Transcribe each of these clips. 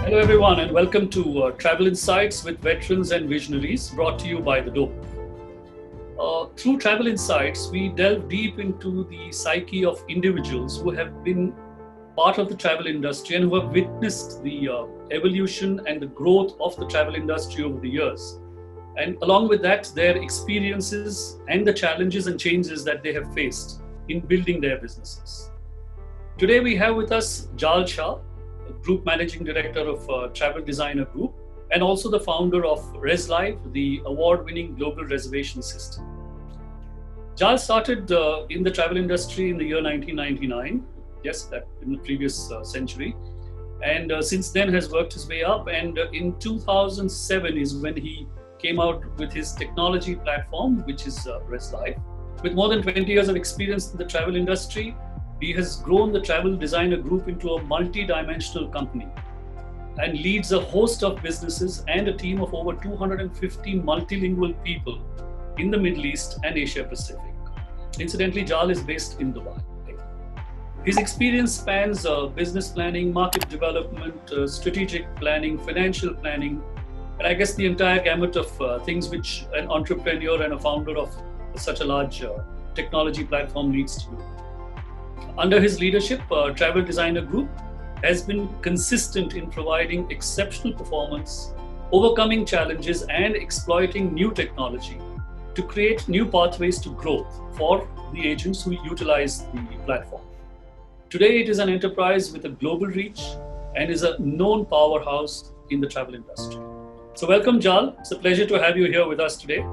Hello, everyone, and welcome to Travel Insights with Veterans and Visionaries, brought to you by The Dope. Through Travel Insights, we delve deep into the psyche of individuals who have been part of the travel industry and who have witnessed the evolution and the growth of the travel industry over the years. And along with that, their experiences and the challenges and changes that they have faced in building their businesses. Today, we have with us Jaal Shah, Group Managing Director of Travel Designer Group, and also the founder of ResLife, the award-winning global reservation system. Jaal started in the travel industry in the year 1999, yes, that in the previous century, and since then has worked his way up. And in 2007 is when he came out with his technology platform, which is ResLife. With more than 20 years of experience in the travel industry, he has grown the Travel Designer Group into a multi-dimensional company and leads a host of businesses and a team of over 250 multilingual people in the Middle East and Asia Pacific. Incidentally, Jaal is based in Dubai. His experience spans business planning, market development, strategic planning, financial planning, and I guess the entire gamut of things which an entrepreneur and a founder of such a large technology platform needs to do. Under his leadership, Travel Designer Group has been consistent in providing exceptional performance, overcoming challenges, and exploiting new technology to create new pathways to growth for the agents who utilize the platform. Today, it is an enterprise with a global reach and is a known powerhouse in the travel industry. So welcome, Jaal. It's a pleasure to have you here with us today.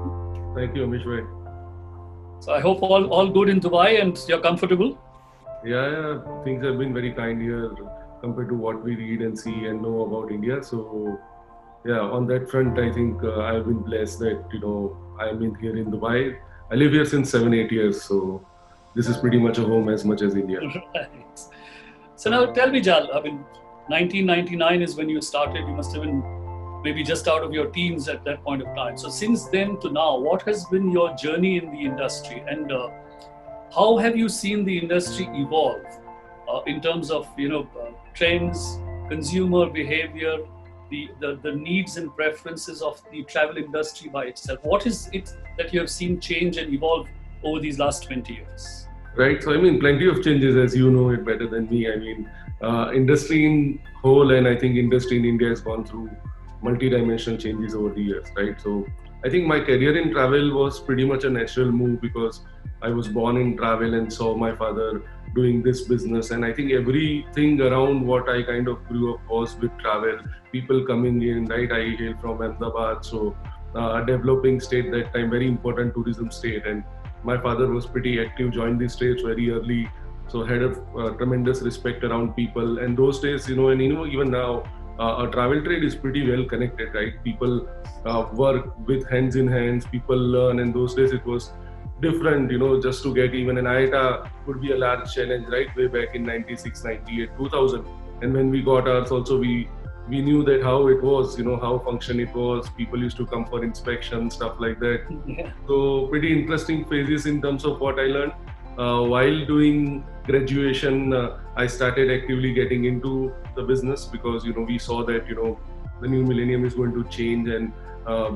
Thank you, Amish. So I hope all good in Dubai and you're comfortable. Yeah, things have been very kind here compared to what we read and see and know about India. So, yeah, on that front, I think I've been blessed that, I'm in here in Dubai. I live here since 7, 8 years. So, this is pretty much a home as much as India. Right. So now tell me, Jaal, 1999 is when you started. You must have been maybe just out of your teens at that point of time. So since then to now, what has been your journey in the industry, and how have you seen the industry evolve in terms of trends, consumer behavior, the needs and preferences of the travel industry by itself? What is it that you have seen change and evolve over these last 20 years? Right. So, plenty of changes, as you know it better than me. Industry in whole, and I think industry in India has gone through multi-dimensional changes over the years, right? So I think my career in travel was pretty much a natural move because I was born in travel and saw my father doing this business. And I think everything around what I kind of grew up was with travel, people coming in, right? I hail from Ahmedabad, so developing state that time, very important tourism state. And my father was pretty active, joined the states very early, so had a tremendous respect around people. And those days, and even now, a travel trade is pretty well connected, right? People work with hands in hands, people learn, and those days it was different, just to get even an IATA would be a large challenge, right? Way back in 96, 98, 2000. And when we got ours also, we knew that how it was, how function it was. People used to come for inspection, stuff like that. Yeah. So pretty interesting phases in terms of what I learned. While doing graduation, I started actively getting into the business because we saw that the new millennium is going to change and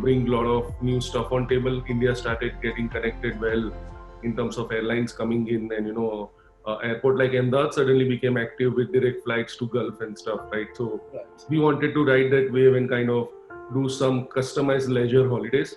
bring a lot of new stuff on table. India started getting connected well in terms of airlines coming in, and airport like Ahmedabad suddenly became active with direct flights to Gulf and stuff, right? So we wanted to ride that wave and kind of do some customized leisure holidays.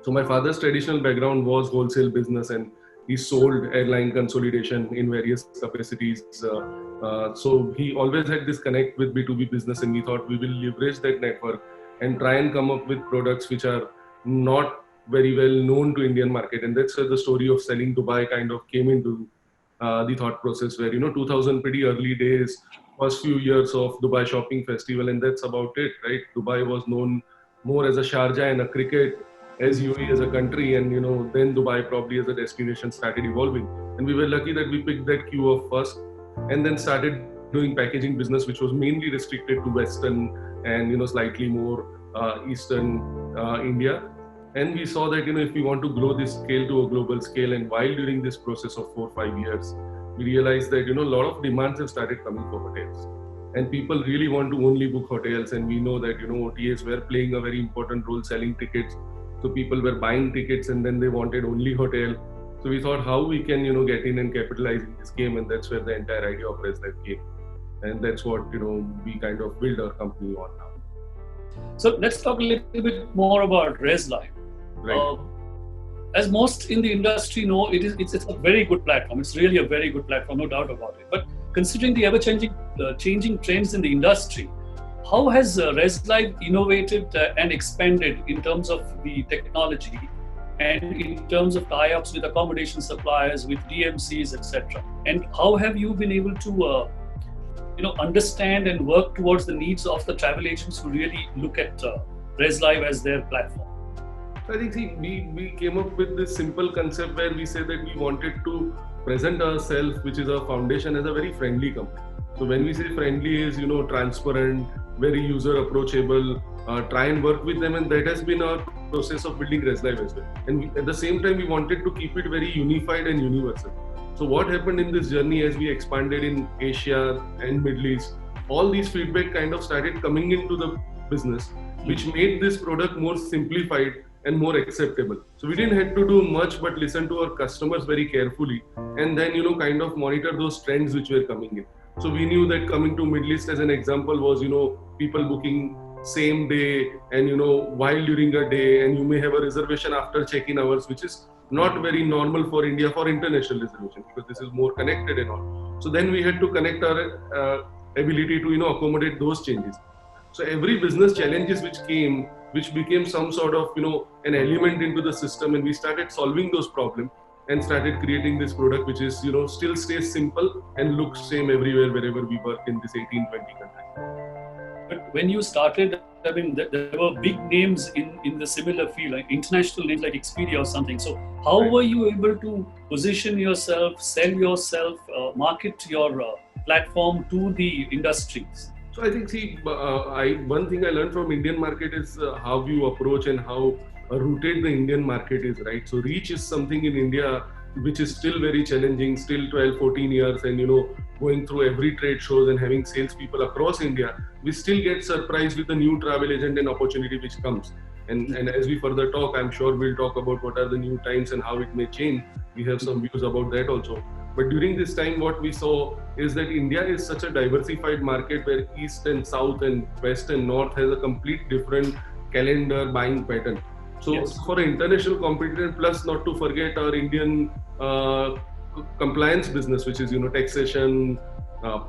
So my father's traditional background was wholesale business, and he sold airline consolidation in various capacities. So he always had this connect with B2B business, and we thought we will leverage that network and try and come up with products which are not very well known to Indian market. And that's where the story of selling Dubai kind of came into the thought process, where 2000 pretty early days, first few years of Dubai Shopping Festival, and that's about it, right? Dubai was known more as a Sharjah and a cricket, as UAE as a country, and then Dubai probably as a destination started evolving. And we were lucky that we picked that queue of first, and then started doing packaging business, which was mainly restricted to Western and slightly more Eastern India. And we saw that if we want to grow this scale to a global scale, and while during this process of 4-5 years, we realized that a lot of demands have started coming for hotels. and people really want to only book hotels, and we know that OTAs were playing a very important role selling tickets. So people were buying tickets and then they wanted only hotel. So we thought how we can get in and capitalize in this game, and that's where the entire idea of ResLife came, and that's what we kind of build our company on now. So let's talk a little bit more about ResLife. Right. As most in the industry know, it's a very good platform. It's really a very good platform, no doubt about it. But considering the changing trends in the industry, how has ResLife innovated and expanded in terms of the technology and in terms of tie-ups with accommodation suppliers, with DMCs, etc.? And how have you been able to understand and work towards the needs of the travel agents who really look at ResLife as their platform? I think we came up with this simple concept where we say that we wanted to present ourselves, which is our foundation, as a very friendly company. So when we say friendly is transparent, very user approachable, try and work with them, and that has been our process of building ResLife as well. And at the same time, we wanted to keep it very unified and universal. So what happened in this journey as we expanded in Asia and Middle East, all these feedback kind of started coming into the business, which made this product more simplified and more acceptable. So we didn't have to do much but listen to our customers very carefully, and then kind of monitor those trends which were coming in. So we knew that coming to Middle East as an example was people booking same day and while during a day, and you may have a reservation after check-in hours, which is not very normal for India for international reservation, because this is more connected and all. So then we had to connect our ability to accommodate those changes. So every business challenges which became some sort of an element into the system, and we started solving those problems and started creating this product, which is still stays simple and looks same everywhere wherever we work in this 18-20 countries. But when you started, I mean, there were big names in the similar field, like international names like Expedia or something. So how were you able to position yourself, sell yourself, market your platform to the industries? So I think, one thing I learned from Indian market is how you approach and how rooted the Indian market is, right? So reach is something in India which is still very challenging, still 12, 14 years, and going through every trade shows and having salespeople across India, we still get surprised with a new travel agent and opportunity which comes. And as we further talk, I'm sure we'll talk about what are the new times and how it may change. We have some views about that also. But during this time, what we saw is that India is such a diversified market where East and South and West and North has a complete different calendar buying pattern. So yes, for an international competitor, plus not to forget our Indian compliance business, which is taxation,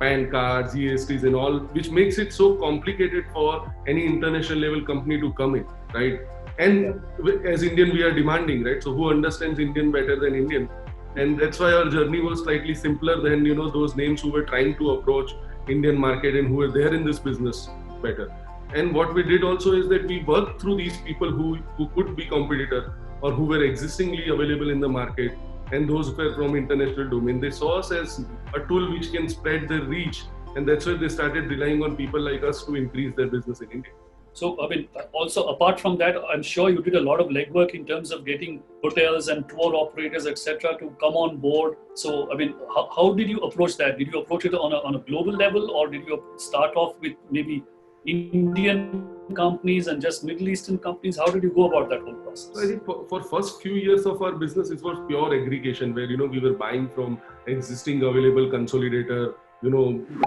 PAN cards, GSTs and all, which makes it so complicated for any international level company to come in, right? And as Indian, we are demanding, right? So who understands Indian better than Indian? And that's why our journey was slightly simpler than those names who were trying to approach Indian market and who were there in this business better. And what we did also is that we worked through these people who could be competitor or who were existingly available in the market, and those were from international domain. They saw us as a tool which can spread their reach, and that's why they started relying on people like us to increase their business in India. So, I mean, also apart from that, I'm sure you did a lot of legwork in terms of getting hotels and tour operators, etc., to come on board. So, I mean, how did you approach that? Did you approach it on a global level, or did you start off with maybe Indian companies and just Middle Eastern companies? How did you go about that whole process? So I think for first few years of our business, it was pure aggregation where we were buying from existing available consolidator,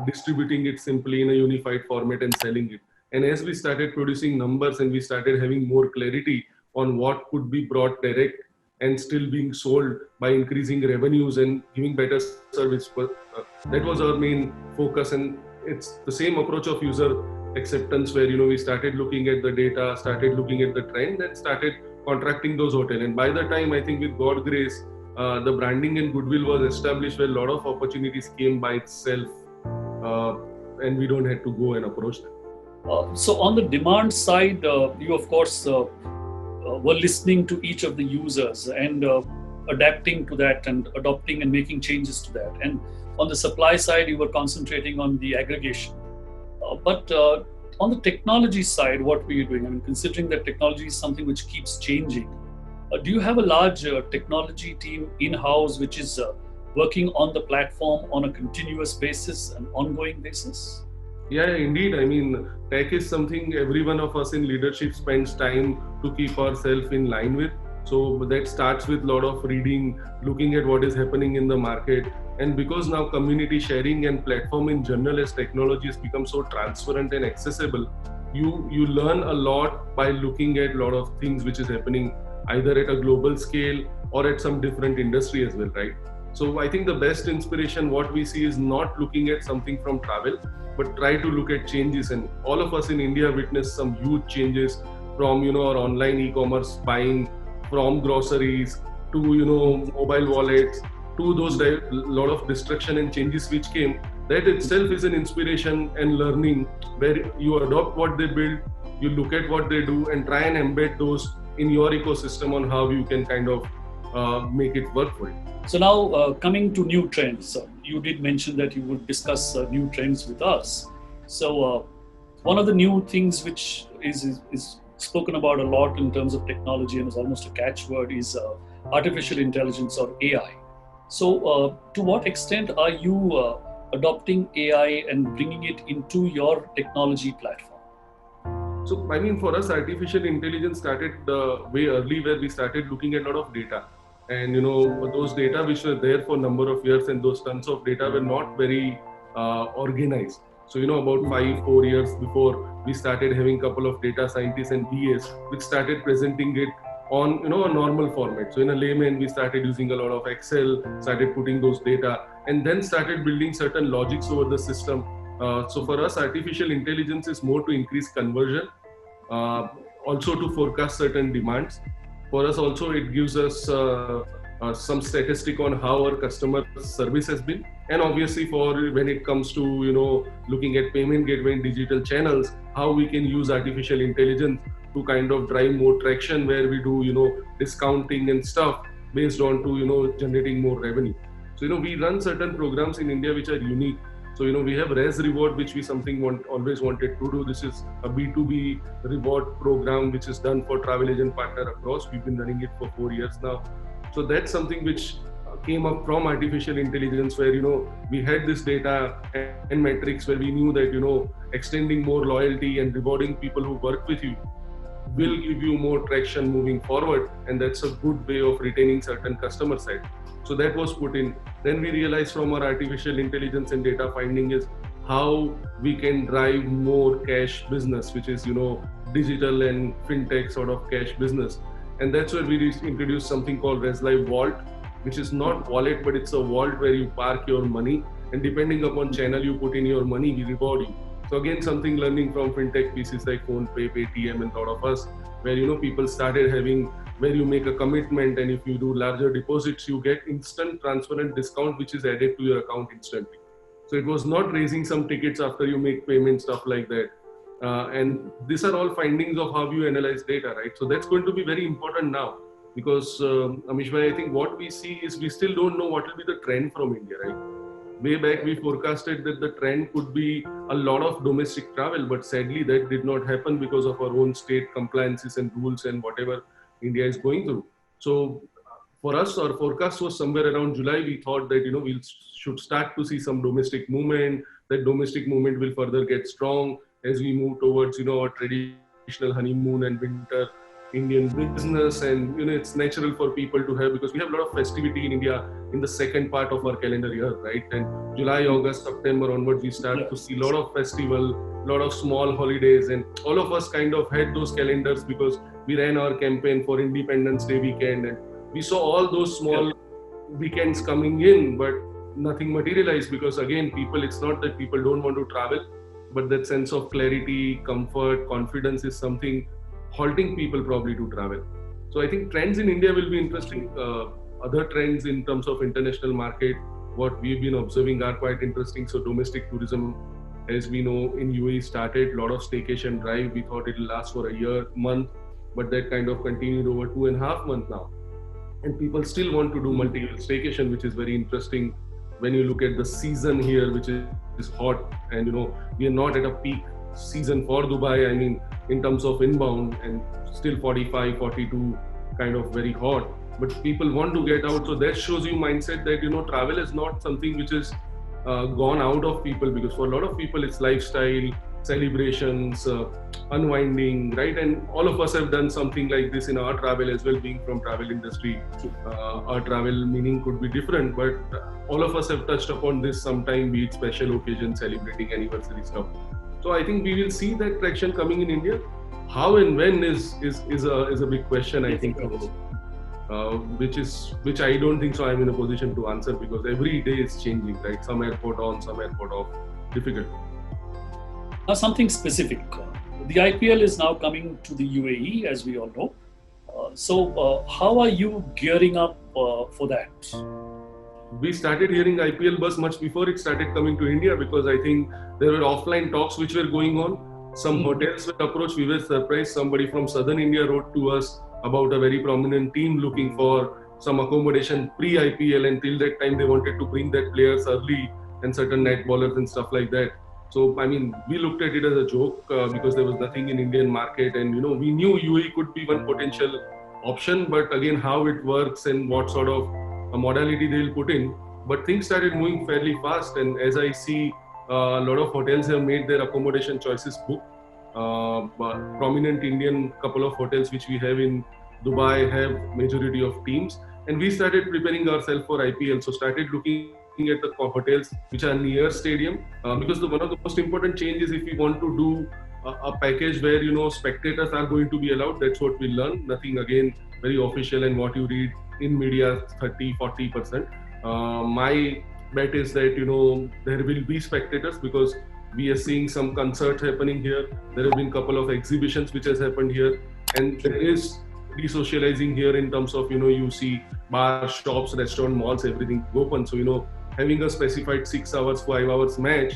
distributing it simply in a unified format and selling it. And as we started producing numbers and we started having more clarity on what could be brought direct and still being sold by increasing revenues and giving better service, that was our main focus. And it's the same approach of user acceptance where we started looking at the data, started looking at the trend, and started contracting those hotels. And by the time, I think with God's grace, the branding and goodwill was established where a lot of opportunities came by itself, and we don't have to go and approach them. So on the demand side, you of course were listening to each of the users and adapting to that and adopting and making changes to that. And on the supply side, you were concentrating on the aggregation. But on the technology side, what were you doing? I mean, considering that technology is something which keeps changing, do you have a large technology team in-house which is working on the platform on a continuous basis, an ongoing basis? Yeah, indeed. I mean, tech is something every one of us in leadership spends time to keep ourselves in line with. So that starts with a lot of reading, looking at what is happening in the market. And because now community sharing and platform in general as technology has become so transparent and accessible, you learn a lot by looking at a lot of things which is happening either at a global scale or at some different industry as well, right? So I think the best inspiration what we see is not looking at something from travel, but try to look at changes. And all of us in India witnessed some huge changes from our online e-commerce buying, from groceries to mobile wallets, to those lot of destruction and changes which came. That itself is an inspiration and learning, where you adopt what they build, you look at what they do and try and embed those in your ecosystem on how you can kind of make it work for you. So now coming to new trends, you did mention that you would discuss new trends with us. So one of the new things which is spoken about a lot in terms of technology and is almost a catchword is artificial intelligence or AI. So to what extent are you adopting AI and bringing it into your technology platform? So, I mean, for us, artificial intelligence started way early, where we started looking at a lot of data. And, those data which were there for a number of years, and those tons of data were not very organized. So, about 4 years before, we started having a couple of data scientists and BAs, which started presenting it on, a normal format. So, in a layman, we started using a lot of Excel, started putting those data, and then started building certain logics over the system. So for us, artificial intelligence is more to increase conversion, uh, also to forecast certain demands. For us also, it gives us some statistic on how our customer service has been. And obviously for when it comes to, looking at payment gateway and digital channels, how we can use artificial intelligence to kind of drive more traction, where we do, discounting and stuff based on to, generating more revenue. So, we run certain programs in India which are unique. So, we have Res Reward, which we always wanted to do. This is a B2B reward program, which is done for travel agent partner across. We've been running it for 4 years now. So that's something which came up from artificial intelligence, where, we had this data and metrics where we knew that, extending more loyalty and rewarding people who work with you will give you more traction moving forward, and that's a good way of retaining certain customer side. So that was put in. Then we realized from our artificial intelligence and data finding is how we can drive more cash business, which is digital and fintech sort of cash business. And that's where we introduced something called ResLive Vault, which is not wallet, but it's a vault where you park your money, and depending upon channel you put in your money, we reward you. So again, something learning from fintech pieces like PhonePe, Paytm, and a lot of us, where people started having, where you make a commitment, and if you do larger deposits, you get instant transparent discount, which is added to your account instantly. So it was not raising some tickets after you make payment, stuff like that. And these are all findings of how you analyze data, right? So that's going to be very important now, because Amish bhai, I think what we see is we still don't know what will be the trend from India, right? Way back, we forecasted that the trend could be a lot of domestic travel, but sadly that did not happen because of our own state compliances and rules and whatever India is going through. So for us, our forecast was somewhere around July. We thought that, we should start to see some domestic movement. That domestic movement will further get strong as we move towards, our traditional honeymoon and winter Indian business. And, it's natural for people to have, because we have a lot of festivity in India in the second part of our calendar year, right? And July, August, September onwards, we start to see a lot of festival, a lot of small holidays. And all of us kind of had those calendars because we ran our campaign for Independence Day weekend. And we saw all those small weekends coming in, but nothing materialized, because again, it's not that people don't want to travel, but that sense of clarity, comfort, confidence is something halting people probably to travel. So I think trends in India will be interesting. Other trends in terms of international market, what we've been observing are quite interesting. So domestic tourism, as we know, in UAE started a lot of staycation drive. We thought it'll last for a month, but that kind of continued over 2.5 months now. And people still want to do multi-year staycation, which is very interesting when you look at the season here, which is hot. And we are not at a peak season for Dubai, I mean, in terms of inbound, and still 45, 42, kind of very hot. But people want to get out. So that shows you mindset that, travel is not something which is gone out of people, because for a lot of people it's lifestyle, celebrations, unwinding, right? And all of us have done something like this in our travel as well. Being from travel industry, our travel meaning could be different, but all of us have touched upon this sometime, be it special occasion, celebrating anniversary stuff. So I think we will see that traction coming in India. How and when is a big question, I think, which I don't think so I'm in a position to answer, because every day is changing, right? Some airport on, some airport off. Difficult. Now, something specific. The IPL is now coming to the UAE, as we all know. So, how are you gearing up for that? We started hearing IPL buzz much before it started coming to India, because I think there were offline talks which were going on. Some hotels were approached. We were surprised. Somebody from Southern India wrote to us about a very prominent team looking for some accommodation pre-IPL, and till that time they wanted to bring that players early and certain net bowlers and stuff like that. So, I mean, we looked at it as a joke because there was nothing in Indian market, and we knew UAE could be one potential option, but again, how it works and what sort of a modality they'll put in. But things started moving fairly fast, and as I see, a lot of hotels have made their accommodation choices book. Prominent Indian couple of hotels which we have in Dubai have majority of teams, and we started preparing ourselves for IPL. So started looking at the hotels which are near stadium, because one of the most important changes, if we want to do a package where spectators are going to be allowed, that's what we learn. Nothing again very official, and what you read in media 30-40%. My bet is that there will be spectators, because we are seeing some concerts happening here. There have been a couple of exhibitions which has happened here, and there is de-socializing here in terms of you see bars, shops, restaurant, malls, everything open. So having a specified 6 hours, 5 hours match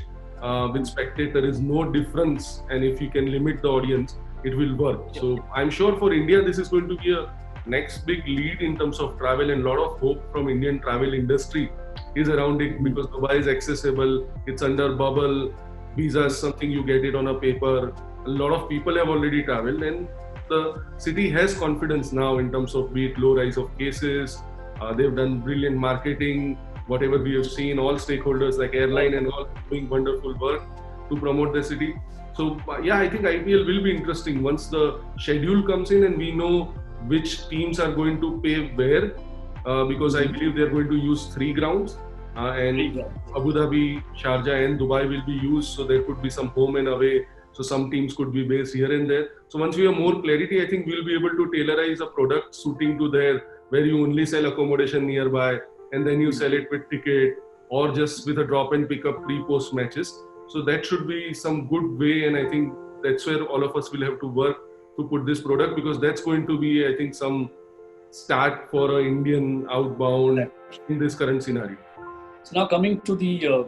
with spectator is no difference, and if you can limit the audience, it will work. So I'm sure for India this is going to be a next big lead in terms of travel, and a lot of hope from Indian travel industry is around it, because Dubai is accessible, it's under bubble, visa is something you get it on a paper. A lot of people have already traveled, and the city has confidence now in terms of be it low rise of cases. They've done brilliant marketing. Whatever we have seen, all stakeholders like airline and all doing wonderful work to promote the city. So yeah, I think IPL will be interesting once the schedule comes in and we know which teams are going to play where, because I believe they're going to use 3 grounds, and Abu Dhabi, Sharjah and Dubai will be used, so there could be some home and away, so some teams could be based here and there. So once we have more clarity, I think we'll be able to tailorize a product suiting to there, where you only sell accommodation nearby and then you sell it with ticket, or just with a drop and pick up pre-post matches. So that should be some good way, and I think that's where all of us will have to work to put this product, because that's going to be, I think, some start for an Indian outbound in this current scenario. So now coming to the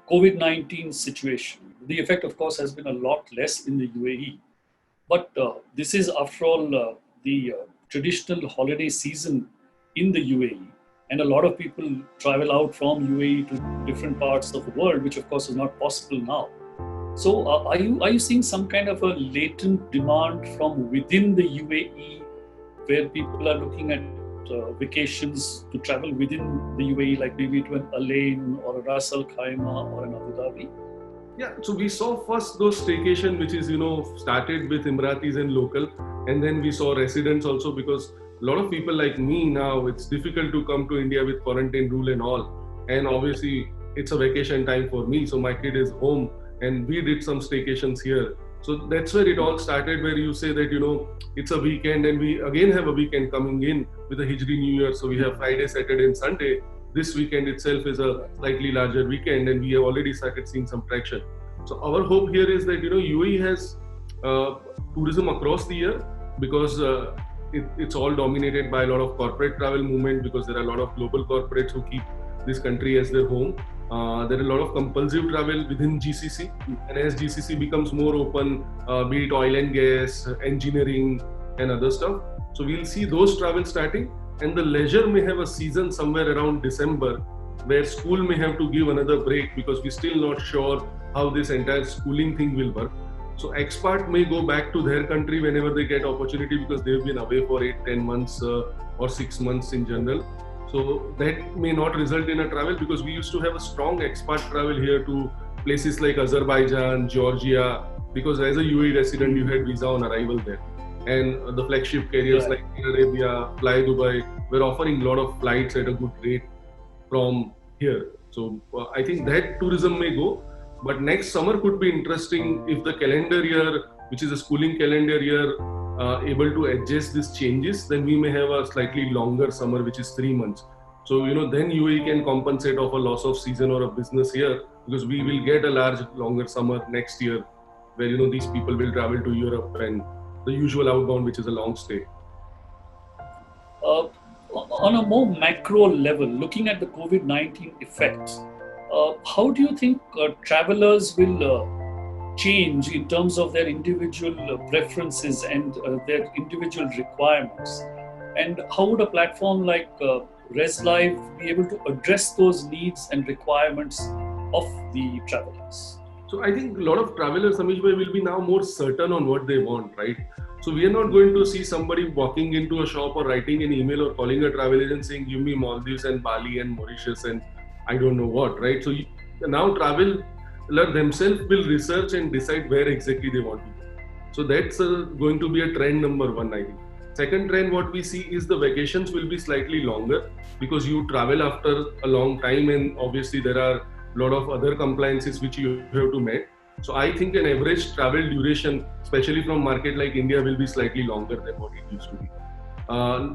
COVID-19 situation, the effect of course has been a lot less in the UAE, but this is after all the traditional holiday season in the UAE, and a lot of people travel out from UAE to different parts of the world, which of course is not possible now. So are you seeing some kind of a latent demand from within the UAE, where people are looking at vacations to travel within the UAE, like maybe to an Alain or a Ras Al Khaimah or an Abu Dhabi? Yeah, so we saw first those staycation, which is, started with Emiratis and local, and then we saw residents also, because a lot of people like me now, it's difficult to come to India with quarantine rule and all. And obviously it's a vacation time for me, so my kid is home, and we did some staycations here. So that's where it all started, where you say that, it's a weekend, and we again have a weekend coming in with the Hijri New Year. So we have Friday, Saturday and Sunday. This weekend itself is a slightly larger weekend, and we have already started seeing some traction. So our hope here is that, UAE has tourism across the year, because it's all dominated by a lot of corporate travel movement, because there are a lot of global corporates who keep this country as their home. There are a lot of compulsive travel within GCC, and as GCC becomes more open, be it oil and gas, engineering and other stuff, so we'll see those travel starting. And the leisure may have a season somewhere around December, where school may have to give another break, because we're still not sure how this entire schooling thing will work. So expat may go back to their country whenever they get opportunity, because they've been away for 8-10 months or 6 months in general. So that may not result in a travel, because we used to have a strong expat travel here to places like Azerbaijan, Georgia, because as a UAE resident, you had visa on arrival there. And the flagship carriers like Air Arabia, Fly Dubai were offering a lot of flights at a good rate from here. So I think that tourism may go, but next summer could be interesting if the calendar year, which is a schooling calendar year, able to adjust these changes. Then we may have a slightly longer summer, which is 3 months. So then UAE can compensate of a loss of season or a business year, because we will get a large longer summer next year, where these people will travel to Europe and the usual outbound, which is a long stay. On a more macro level, looking at the COVID-19 effects, how do you think travelers will change in terms of their individual preferences and their individual requirements? And how would a platform like ResLive be able to address those needs and requirements of the travelers? So I think a lot of travelers, Amish bhai, will be now more certain on what they want, right? So we are not going to see somebody walking into a shop or writing an email or calling a travel agent saying, give me Maldives and Bali and Mauritius and I don't know what, right? So now traveler themselves will research and decide where exactly they want to go. So that's going to be a trend number one, I think. Second trend, what we see is the vacations will be slightly longer, because you travel after a long time, and obviously there are a lot of other compliances which you have to meet. So I think an average travel duration, especially from market like India, will be slightly longer than what it used to be.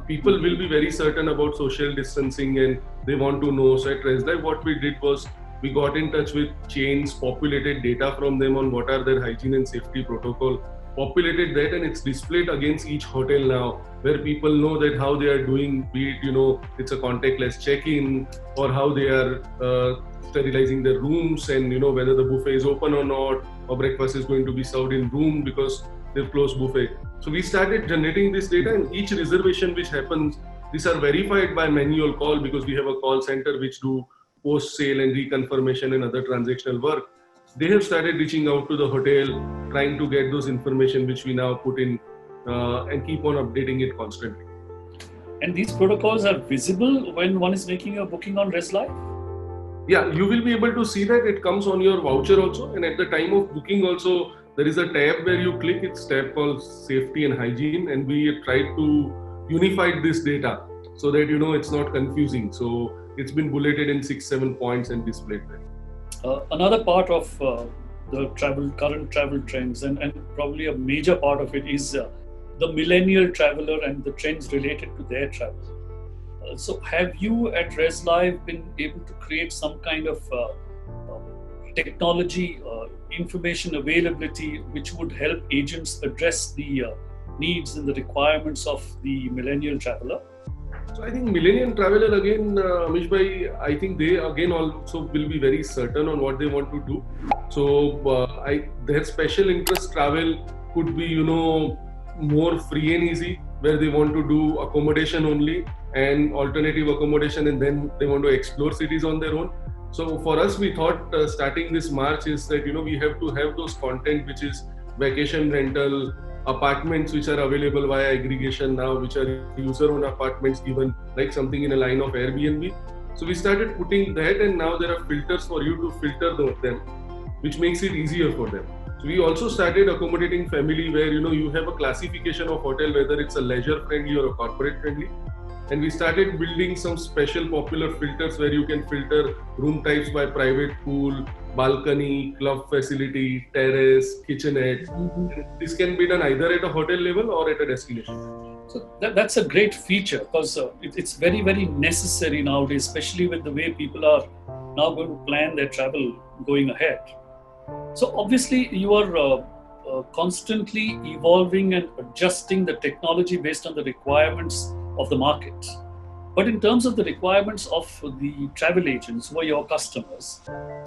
People will be very certain about social distancing and they want to know. So at ResLive, what we did was we got in touch with chains, populated data from them on what are their hygiene and safety protocol, populated that, and it's displayed against each hotel now, where people know that how they are doing, be it, it's a contactless check-in, or how they are sterilizing their rooms, and whether the buffet is open or not, or breakfast is going to be served in room because they've closed buffet. So we started generating this data, and each reservation which happens, these are verified by manual call, because we have a call center which do post-sale and reconfirmation and other transactional work. They have started reaching out to the hotel, trying to get those information which we now put in and keep on updating it constantly. And these protocols are visible when one is making a booking on ResLive? Yeah, you will be able to see that. It comes on your voucher also, and at the time of booking also, there is a tab where you click. It's tab called Safety and Hygiene, and we tried to unify this data so that it's not confusing. So it's been bulleted in 6-7 points and displayed there. Another part of the current travel trends, and probably a major part of it, is the millennial traveler and the trends related to their travel. So have you at ResLive been able to create some kind of technology, information availability, which would help agents address the needs and the requirements of the millennial traveler? So I think millennial traveler, again, Amish bhai, I think they again also will be very certain on what they want to do. So their special interest travel could be, more free and easy, where they want to do accommodation only and alternative accommodation, and then they want to explore cities on their own. So for us, we thought starting this March is that, we have to have those content which is vacation rental, apartments which are available via aggregation now, which are user-owned apartments given, like something in a line of Airbnb. So we started putting that, and now there are filters for you to filter them, which makes it easier for them. So we also started accommodating family, where you have a classification of hotel, whether it's a leisure friendly or a corporate friendly. And we started building some special popular filters where you can filter room types by private pool, balcony, club facility, terrace, kitchenette. This can be done either at a hotel level or at a destination. So that's a great feature, because it's very, very necessary nowadays, especially with the way people are now going to plan their travel going ahead. So obviously you are constantly evolving and adjusting the technology based on the requirements of the market. But in terms of the requirements of the travel agents who are your customers,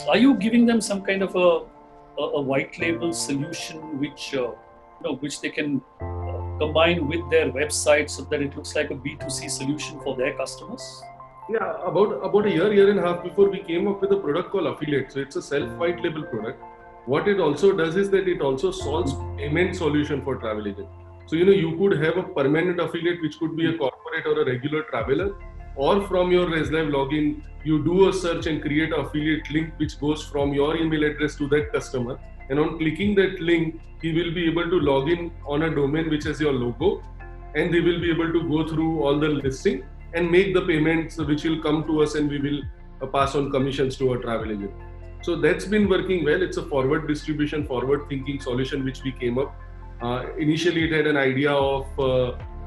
are you giving them some kind of a white label solution which they can combine with their website so that it looks like a B2C solution for their customers? Yeah, about a year and a half before, we came up with a product called Affiliate. So it's a self-white label product. What it also does is that it also solves payment solution for travel agents. So, you could have a permanent affiliate, which could be a corporate or a regular traveler. or from your ResLive login, you do a search and create an affiliate link which goes from your email address to that customer. And on clicking that link, he will be able to log in on a domain which has your logo, and they will be able to go through all the listing and make the payments which will come to us, and we will pass on commissions to our travel agent. So that's been working well. It's a forward distribution, forward thinking solution which we came up. Initially, it had an idea of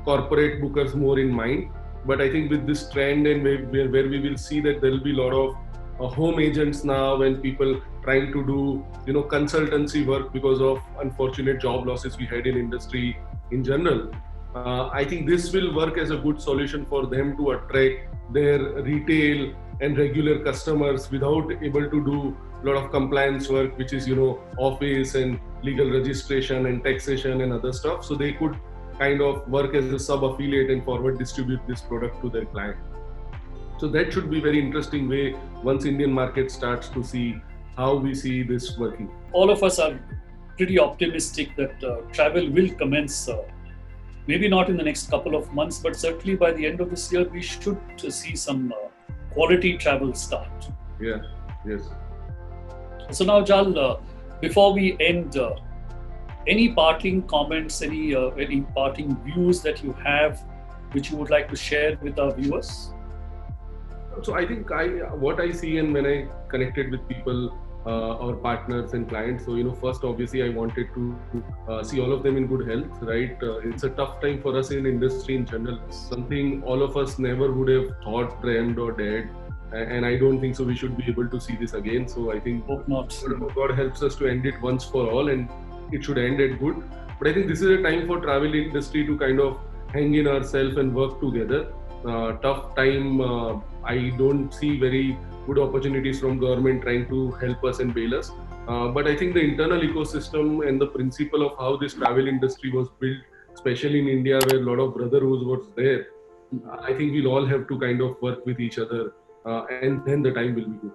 corporate bookers more in mind, but I think with this trend and where we will see that there will be a lot of home agents now, and people trying to do consultancy work because of unfortunate job losses we had in industry in general. I think this will work as a good solution for them to attract their retail and regular customers without able to do a lot of compliance work, which is office and legal registration and taxation and other stuff. So they could kind of work as a sub affiliate and forward distribute this product to their client. So that should be very interesting way once Indian market starts to see how we see this working. All of us are pretty optimistic that travel will commence. Maybe not in the next couple of months, but certainly by the end of this year, we should see some quality travel start. Yeah, yes. So now, Jal, before we end, any parting comments, any parting views that you have, which you would like to share with our viewers? So I think what I see, and when I connected with people, our partners and clients. So, first, obviously, I wanted to see all of them in good health, right? It's a tough time for us in industry in general. Something all of us never would have thought, dreamed or dared. And I don't think so we should be able to see this again. So I think hope not. God helps us to end it once for all, and it should end at good. But I think this is a time for travel industry to kind of hang in ourselves and work together. Tough time. I don't see very good opportunities from government trying to help us and bail us. But I think the internal ecosystem and the principle of how this travel industry was built, especially in India where a lot of brotherhood was there, I think we'll all have to kind of work with each other, and then the time will be good.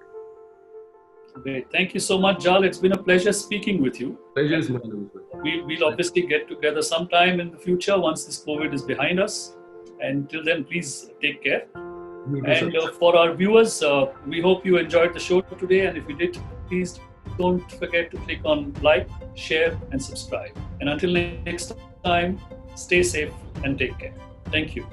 Great. Thank you so much, Jal. It's been a pleasure speaking with you. Pleasure is mine. We'll obviously get together sometime in the future once this COVID is behind us. And till then, please take care. And for our viewers, we hope you enjoyed the show today. And if you did, please don't forget to click on like, share, and subscribe. And until next time, stay safe and take care. Thank you.